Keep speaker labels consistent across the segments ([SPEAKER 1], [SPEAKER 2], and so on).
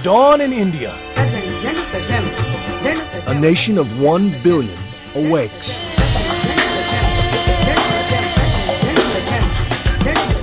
[SPEAKER 1] dawn in India. A nation of 1 billion awakes.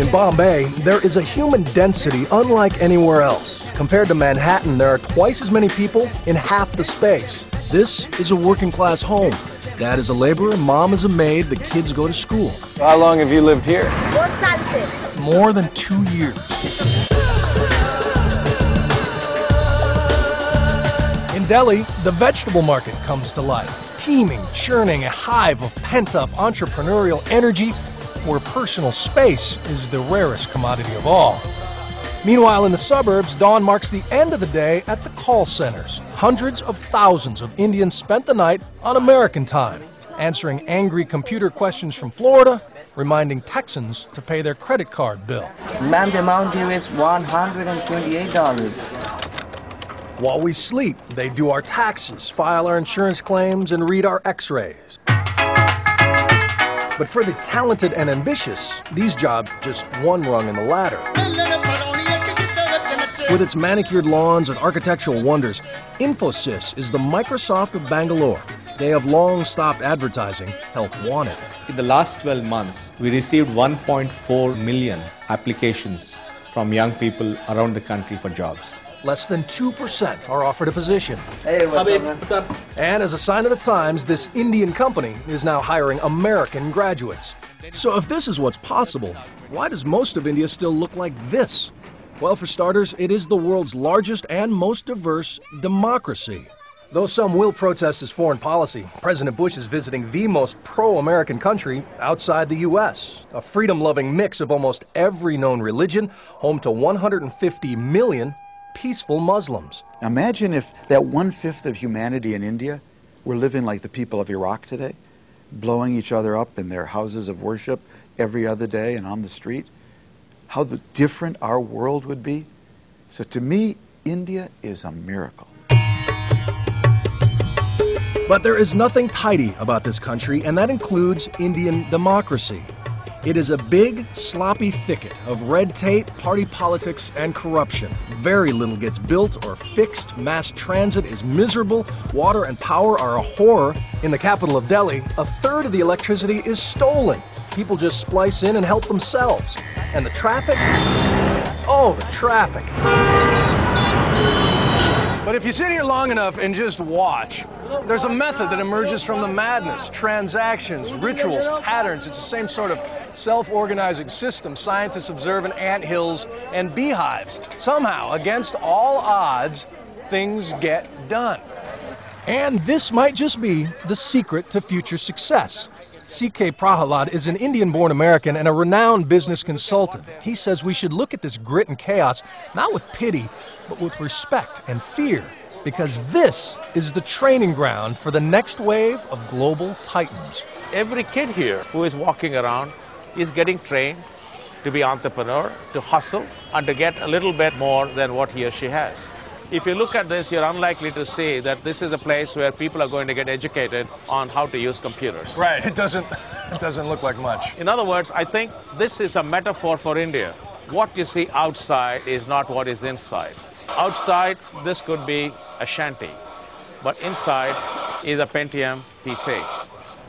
[SPEAKER 1] In Bombay, there is a human density unlike anywhere else. Compared to Manhattan, there are twice as many people in half the space. This is a working-class home. Dad is a laborer, mom is a maid, the kids go to school.
[SPEAKER 2] How long have you lived here?
[SPEAKER 1] More than 2 years. In Delhi, the vegetable market comes to life, teeming, churning, a hive of pent-up entrepreneurial energy where personal space is the rarest commodity of all. Meanwhile, in the suburbs, dawn marks the end of the day at the call centers. Hundreds of thousands of Indians spent the night on American time, answering angry computer questions from Florida, reminding Texans to pay their credit card bill.
[SPEAKER 3] Ma'am, the amount due is $128.
[SPEAKER 1] While we sleep, they do our taxes, file our insurance claims, and read our x-rays. But for the talented and ambitious, these jobs just one rung in the ladder. With its manicured lawns and architectural wonders, Infosys is the Microsoft of Bangalore. They have long stopped advertising help wanted.
[SPEAKER 4] In the last 12 months, we received 1.4 million applications from young people around the country for jobs.
[SPEAKER 1] Less than 2% are offered a position.
[SPEAKER 3] Hey, what's up?
[SPEAKER 1] And as a sign of the times, this Indian company is now hiring American graduates. So if this is what's possible, why does most of India still look like this? Well, for starters, it is the world's largest and most diverse democracy. Though some will protest his foreign policy, President Bush is visiting the most pro-American country outside the U.S., a freedom-loving mix of almost every known religion, home to 150 million peaceful Muslims.
[SPEAKER 5] Now imagine if that 1/5 of humanity in India were living like the people of Iraq today, blowing each other up in their houses of worship every other day and on the street. How different our world would be. So to me, India is a miracle.
[SPEAKER 1] But there is nothing tidy about this country, and that includes Indian democracy. It is a big, sloppy thicket of red tape, party politics, and corruption. Very little gets built or fixed. Mass transit is miserable. Water and power are a horror. In the capital of Delhi, a third of the electricity is stolen. People just splice in and help themselves. And the traffic? Oh, the traffic. But if you sit here long enough and just watch, there's a method that emerges from the madness. Transactions, rituals, patterns. It's the same sort of self-organizing system scientists observe in anthills and beehives. Somehow, against all odds, things get done. And this might just be the secret to future success. C.K. Prahalad is an Indian-born American and a renowned business consultant. He says we should look at this grit and chaos not with pity, but with respect and fear, because this is the training ground for the next wave of global titans.
[SPEAKER 6] Every kid here who is walking around is getting trained to be entrepreneur, to hustle, and to get a little bit more than what he or she has. If you look at this, you're unlikely to see that this is a place where people are going to get educated on how to use computers.
[SPEAKER 1] Right, it doesn't look like much.
[SPEAKER 6] In other words, I think this is a metaphor for India. What you see outside is not what is inside. Outside, this could be a shanty, but inside is a Pentium PC.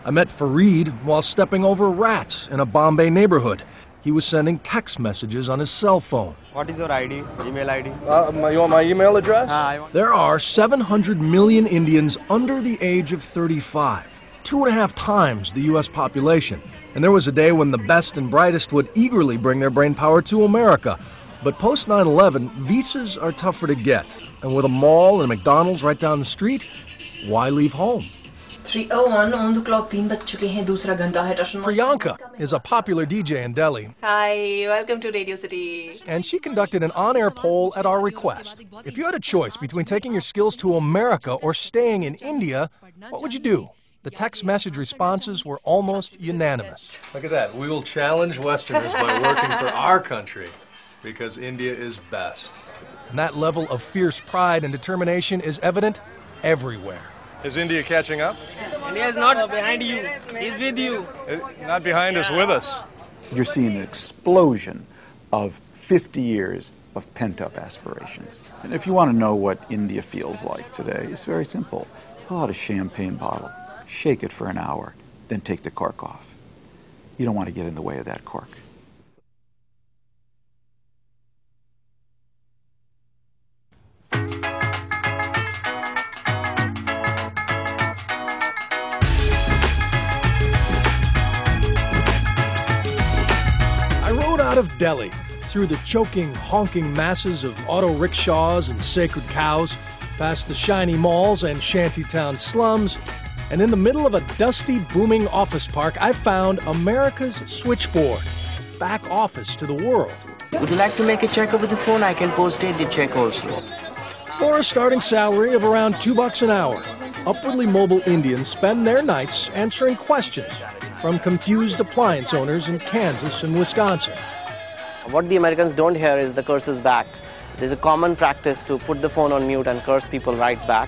[SPEAKER 1] I met Fareed while stepping over rats in a Bombay neighborhood. He was sending text messages on his cell phone.
[SPEAKER 7] What is your ID? Email ID?
[SPEAKER 1] You want my email address? There are 700 million Indians under the age of 35, 2.5 times the U.S. population. And there was a day when the best and brightest would eagerly bring their brainpower to America. But post 9/11, visas are tougher to get. And with a mall and a McDonald's right down the street, why leave home?
[SPEAKER 8] 3:01 on the clock. 3 बज चुके हैं. दूसरा घंटा है.
[SPEAKER 1] Priyanka is a popular DJ in Delhi.
[SPEAKER 8] Hi, welcome to Radio City.
[SPEAKER 1] And she conducted an on-air poll at our request. If you had a choice between taking your skills to America or staying in India, what would you do? The text message responses were almost unanimous.
[SPEAKER 2] Look at that. We will challenge Westerners by working for our country because India is best.
[SPEAKER 1] And that level of fierce pride and determination is evident everywhere.
[SPEAKER 2] Is India catching up?
[SPEAKER 7] India is not behind you. He's with you.
[SPEAKER 2] Not behind us, with us.
[SPEAKER 5] You're seeing an explosion of 50 years of pent-up aspirations. And if you want to know what India feels like today, it's very simple. Pull out a champagne bottle, shake it for an hour, then take the cork off. You don't want to get in the way of that cork.
[SPEAKER 1] Out of Delhi, through the choking, honking masses of auto rickshaws and sacred cows, past the shiny malls and shantytown slums, and in the middle of a dusty, booming office park, I found America's switchboard, back office to the world.
[SPEAKER 3] Would you like to make a check over the phone? I can post-date the check also.
[SPEAKER 1] For a starting salary of around $2 an hour, upwardly mobile Indians spend their nights answering questions from confused appliance owners in Kansas and Wisconsin.
[SPEAKER 9] What the Americans don't hear is the curses back. There's a common practice to put the phone on mute and curse people right back.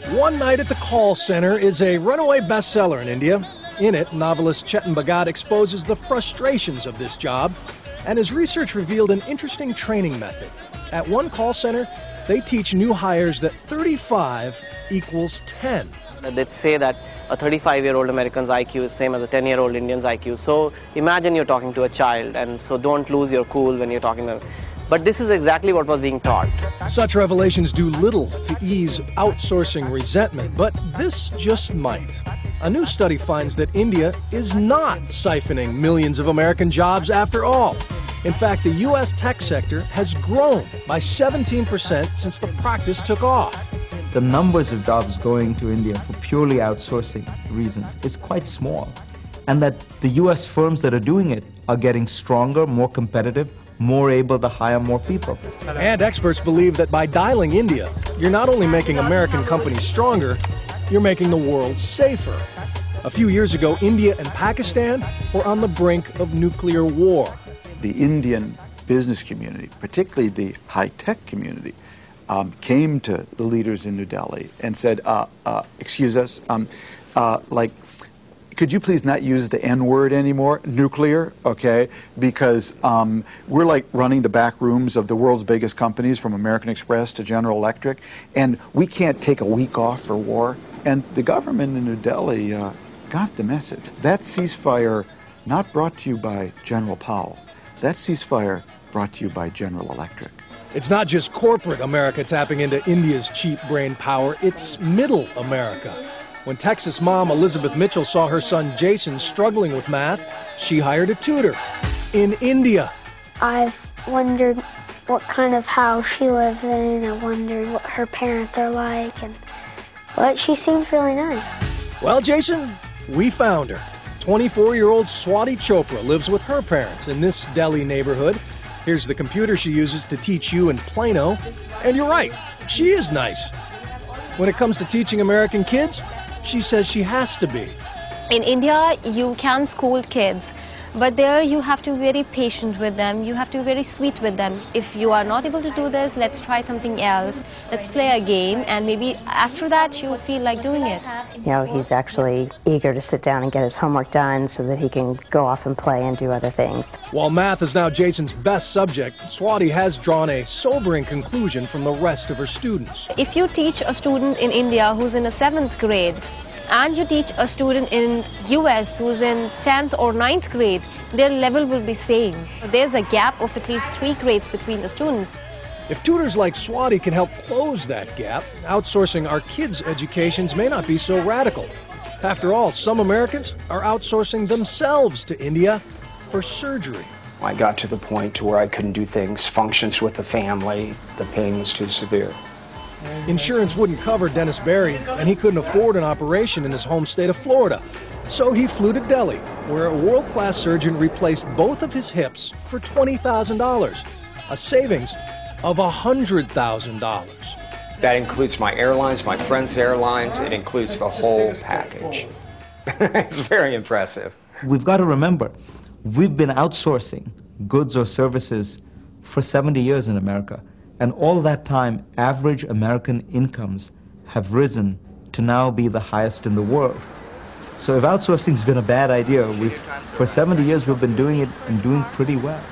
[SPEAKER 1] One Night at the Call Center is a runaway bestseller in India. In it, novelist Chetan Bhagat exposes the frustrations of this job, and his research revealed an interesting training method. At one call center, they teach new hires that 35 equals 10.
[SPEAKER 9] They say that a 35-year-old American's IQ is same as a 10-year-old Indian's IQ. So imagine you're talking to a child, and so don't lose your cool when you're talking to them. But this is exactly what was being taught.
[SPEAKER 1] Such revelations do little to ease outsourcing resentment, but this just might. A new study finds that India is not siphoning millions of American jobs after all. In fact, the U.S. tech sector has grown by 17% since the practice took off.
[SPEAKER 10] The numbers of jobs going to India for purely outsourcing reasons is quite small, and that the US firms that are doing it are getting stronger, more competitive, more able to hire more people.
[SPEAKER 1] And experts believe that by dialing India, you're not only making American companies stronger, you're making the world safer. A few years ago, India and Pakistan were on the brink of nuclear war.
[SPEAKER 5] The Indian business community, particularly the high-tech community, came to the leaders in New Delhi and said, excuse us, could you please not use the N-word anymore, nuclear, okay? Because we're like running the back rooms of the world's biggest companies, from American Express to General Electric, and we can't take a week off for war. And the government in New Delhi got the message. That ceasefire not brought to you by General Powell. That ceasefire brought to you by General Electric.
[SPEAKER 1] It's not just corporate America tapping into India's cheap brain power, it's middle America. When Texas mom Elizabeth Mitchell saw her son Jason struggling with math, she hired a tutor in India.
[SPEAKER 11] I've wondered what kind of house she lives in. I wondered what her parents are like, but she seems really nice.
[SPEAKER 1] Well, Jason, we found her. 24-year-old Swati Chopra lives with her parents in this Delhi neighborhood. Here's the computer she uses to teach you in Plano. And you're right, she is nice. When it comes to teaching American kids, she says she has to be.
[SPEAKER 12] In India, you can school kids, but there you have to be very patient with them. You have to be very sweet with them. If you are not able to do this, let's try something else. Let's play a game, and maybe after that you'll feel like doing it.
[SPEAKER 13] You know, he's actually eager to sit down and get his homework done so that he can go off and play and do other things.
[SPEAKER 1] While math is now Jason's best subject, Swati has drawn a sobering conclusion from the rest of her students.
[SPEAKER 12] If you teach a student in India who's in a 7th grade, and you teach a student in US who's in 10th or 9th grade, their level will be same. There's a gap of at least 3 grades between the students.
[SPEAKER 1] If tutors like Swati can help close that gap, outsourcing our kids' educations may not be so radical. After all, some Americans are outsourcing themselves to India for surgery.
[SPEAKER 14] I got to the point to where I couldn't do things, functions with the family. The pain was too severe.
[SPEAKER 1] Insurance wouldn't cover Dennis Berry, and he couldn't afford an operation in his home state of Florida. So he flew to Delhi, where a world-class surgeon replaced both of his hips for $20,000, a savings of $100,000.
[SPEAKER 14] That includes my airlines, my friend's airlines. It includes the whole package. It's very impressive.
[SPEAKER 10] We've got to remember, we've been outsourcing goods or services for 70 years in America. And all that time, average American incomes have risen to now be the highest in the world. So if outsourcing's been a bad idea, for 70 years we've been doing it and doing pretty well.